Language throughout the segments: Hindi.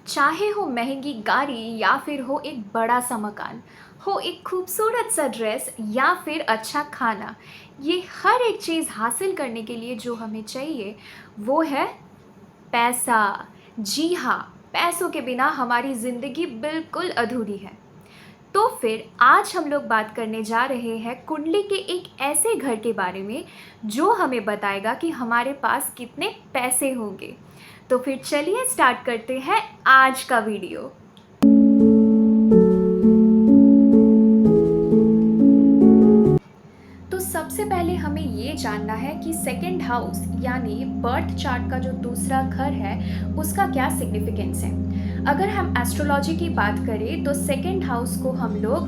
चाहे हो महंगी गाड़ी या फिर हो एक बड़ा सा मकान, हो एक खूबसूरत सा ड्रेस या फिर अच्छा खाना, ये हर एक चीज़ हासिल करने के लिए जो हमें चाहिए वो है पैसा। जी हाँ, पैसों के बिना हमारी ज़िंदगी बिल्कुल अधूरी है। तो फिर आज हम लोग बात करने जा रहे हैं कुंडली के एक ऐसे घर के बारे में जो हमें बताएगा कि हमारे पास कितने पैसे होंगे। तो फिर चलिए स्टार्ट करते हैं आज का वीडियो। तो सबसे पहले हमें ये जानना है कि सेकंड हाउस यानी बर्थ चार्ट का जो दूसरा घर है उसका क्या सिग्निफिकेंस है। अगर हम एस्ट्रोलॉजी की बात करें तो सेकंड हाउस को हम लोग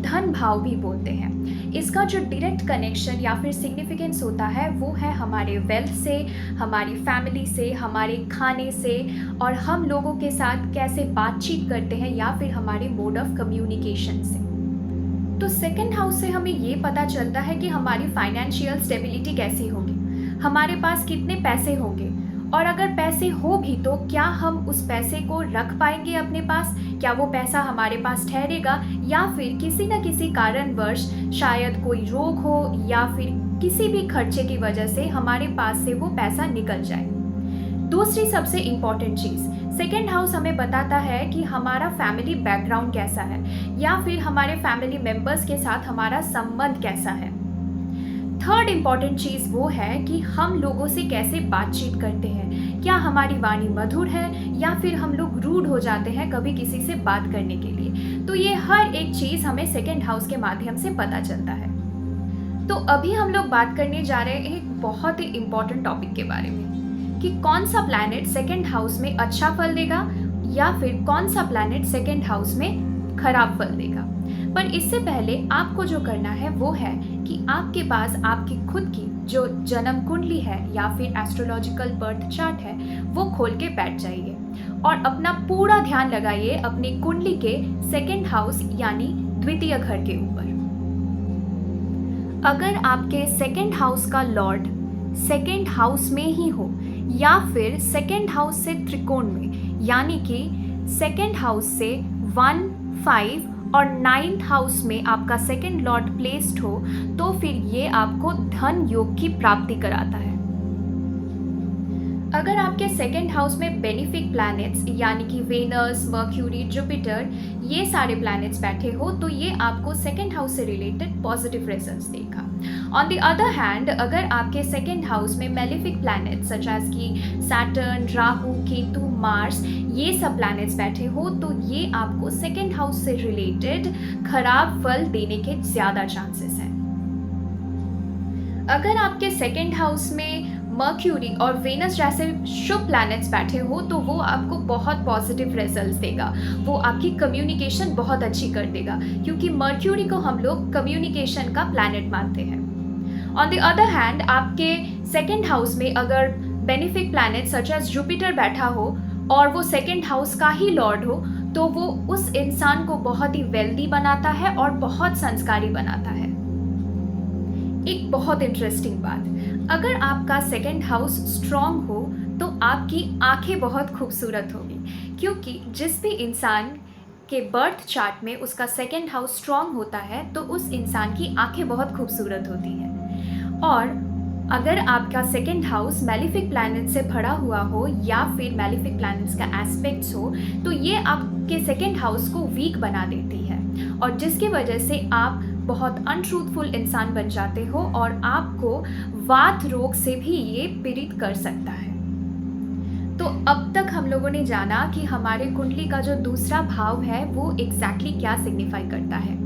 धन भाव भी बोलते हैं। इसका जो डायरेक्ट कनेक्शन या फिर सिग्निफिकेंस होता है वो है हमारे वेल्थ से, हमारी फैमिली से, हमारे खाने से और हम लोगों के साथ कैसे बातचीत करते हैं या फिर हमारे मोड ऑफ कम्युनिकेशन से। तो सेकंड हाउस से हमें ये पता चलता है कि हमारी फाइनेंशियल स्टेबिलिटी कैसी होगी, हमारे पास कितने पैसे होंगे और अगर पैसे हो भी तो क्या हम उस पैसे को रख पाएंगे अपने पास, क्या वो पैसा हमारे पास ठहरेगा या फिर किसी न किसी कारणवश शायद कोई रोग हो या फिर किसी भी खर्चे की वजह से हमारे पास से वो पैसा निकल जाए। दूसरी सबसे इम्पॉर्टेंट चीज़, सेकेंड हाउस हमें बताता है कि हमारा फैमिली बैकग्राउंड कैसा है या फिर हमारे फैमिली मेंबर्स के साथ हमारा संबंध कैसा है। थर्ड इम्पॉर्टेंट चीज़ वो है कि हम लोगों से कैसे बातचीत करते हैं, क्या हमारी वाणी मधुर है या फिर हम लोग रूड हो जाते हैं कभी किसी से बात करने के लिए। तो ये हर एक चीज़ हमें सेकेंड हाउस के माध्यम से पता चलता है। तो अभी हम लोग बात करने जा रहे हैं एक बहुत ही इम्पॉर्टेंट टॉपिक के बारे में कि कौन सा प्लैनेट सेकेंड हाउस में अच्छा फल देगा या फिर कौन सा प्लैनेट सेकेंड हाउस में खराब फल देगा। पर इससे पहले आपको जो करना है वो है कि आपके पास आपकी खुद की जो जन्म कुंडली है या फिर एस्ट्रोलॉजिकल बर्थ चार्ट है वो खोल के बैठ जाइए और अपना पूरा ध्यान लगाइए अपनी कुंडली के सेकेंड हाउस यानी द्वितीय घर के ऊपर। अगर आपके सेकेंड हाउस का लॉर्ड सेकेंड हाउस में ही हो या फिर सेकेंड हाउस से त्रिकोण में यानी कि सेकेंड हाउस से 1, 5 और 9th हाउस में आपका सेकेंड लॉर्ड प्लेस्ड हो तो फिर ये आपको धन योग की प्राप्ति कराता है। अगर आपके सेकेंड हाउस में बेनिफिक प्लैनेट्स यानी कि वेनस, मर्क्यूरी, जुपिटर ये सारे प्लैनेट्स बैठे हो तो ये आपको सेकेंड हाउस से रिलेटेड पॉजिटिव रिजल्ट्स देगा। ऑन द अदर हैंड अगर आपके सेकेंड हाउस में मेलिफिक प्लैनेट्स सच एज कि सैटर्न, राहु, केतु, मार्स ये सब प्लैनेट्स बैठे हो तो ये आपको सेकेंड हाउस से रिलेटेड खराब फल देने के ज़्यादा चांसेस हैं। अगर आपके सेकेंड हाउस में मर्क्यूरी और वेनस जैसे शुभ प्लैनेट्स बैठे हो तो वो आपको बहुत पॉजिटिव रिजल्ट्स देगा, वो आपकी कम्युनिकेशन बहुत अच्छी कर देगा क्योंकि मर्क्यूरी को हम लोग कम्युनिकेशन का प्लैनेट मानते हैं। ऑन द अदर हैंड आपके सेकेंड हाउस में अगर benefic planet such as Jupiter बैठा हो और वो सेकेंड हाउस का ही लॉर्ड हो तो वो उस इंसान को बहुत ही वेल्दी बनाता है और बहुत संस्कारी बनाता है। एक बहुत इंटरेस्टिंग बात, अगर आपका सेकेंड हाउस स्ट्रॉन्ग हो तो आपकी आंखें बहुत खूबसूरत होगी क्योंकि जिस भी इंसान के बर्थ चार्ट में उसका सेकेंड हाउस स्ट्रॉन्ग होता है तो उस इंसान की आंखें बहुत खूबसूरत होती हैं। और अगर आपका सेकेंड हाउस मैलिफिक प्लैनेट से भरा हुआ हो या फिर मैलिफिक प्लैनेट्स का एस्पेक्ट्स हो तो ये आपके सेकेंड हाउस को वीक बना देती है और जिसकी वजह से आप बहुत अनट्रूथफुल इंसान बन जाते हो और आपको वात रोग से भी ये पीड़ित कर सकता है। तो अब तक हम लोगों ने जाना कि हमारे कुंडली का जो दूसरा भाव है वो एग्जैक्टली क्या सिग्निफाई करता है।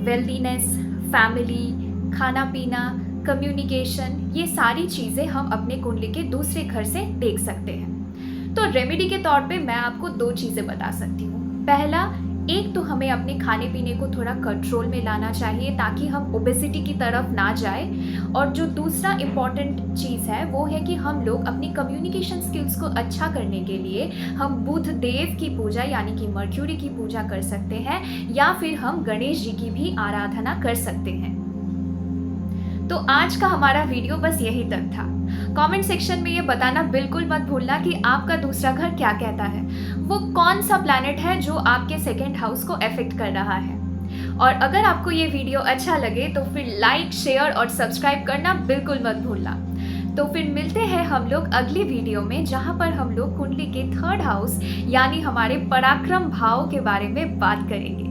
वेल्दीनेस, फैमिली, खाना पीना, कम्युनिकेशन ये सारी चीज़ें हम अपने कुंडली के दूसरे घर से देख सकते हैं। तो रेमेडी के तौर पे मैं आपको 2 चीज़ें बता सकती हूँ। पहला, एक तो हमें अपने खाने पीने को थोड़ा कंट्रोल में लाना चाहिए ताकि हम ओबेसिटी की तरफ ना जाए और जो दूसरा इम्पॉर्टेंट चीज़ है वो है कि हम लोग अपनी कम्युनिकेशन स्किल्स को अच्छा करने के लिए हम बुध देव की पूजा यानी कि मर्क्यूरी की पूजा कर सकते हैं या फिर हम गणेश जी की भी आराधना कर सकते हैं। तो आज का हमारा वीडियो बस यही तक था। कमेंट सेक्शन में ये बताना बिल्कुल मत भूलना कि आपका दूसरा घर क्या कहता है। वो कौन सा प्लैनेट है जो आपके सेकंड हाउस को अफेक्ट कर रहा है। और अगर आपको ये वीडियो अच्छा लगे तो फिर लाइक, शेयर और सब्सक्राइब करना बिल्कुल मत भूलना। तो फिर मिलते हैं हम लोग अगली वीडियो में, जहाँ पर हम लोग कुंडली के थर्ड हाउस यानी हमारे पराक्रम भाव के बारे में बात करेंगे।